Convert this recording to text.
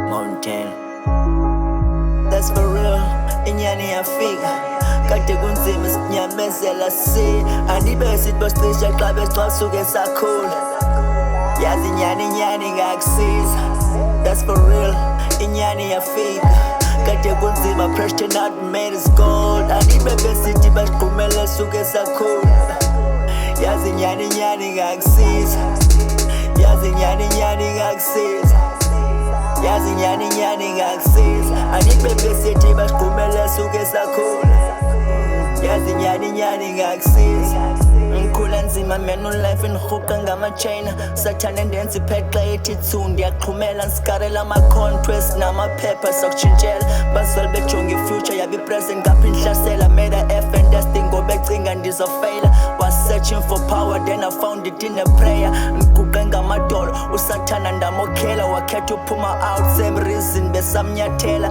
Mountain. That's for real, inyani yafika kade kunzima sinyamezela si andibe sitbosisha xa besixasuke sakhula yazi inyani ngakusiza. That's for real, inyani yafika kade kunzima pressure not made is gold andibe besithi basiqhumele suke sakhula yazi inyani ngakusiza yazi inyani ngakusiza yazi inyani ngakusiza andibe besithi basiqhumele suke sakhula yazi inyani ngakusiza ngikhula nzima man ulife ngihuqa ngama-chaina sathane ndenza iphexa ethi thu ndiyaxhumela nsikarela ama-contrast namaphepha sokutshintshela bazali bejonga ifuture yabe ipresent ngapha inhlasela made a effort testing ngoba ecinga ndizofeyila was searching for power then I found it in a prayer ngiguqe ngamadolo usathana ndamokhela wakhetha uphuma out same reason besamnyathela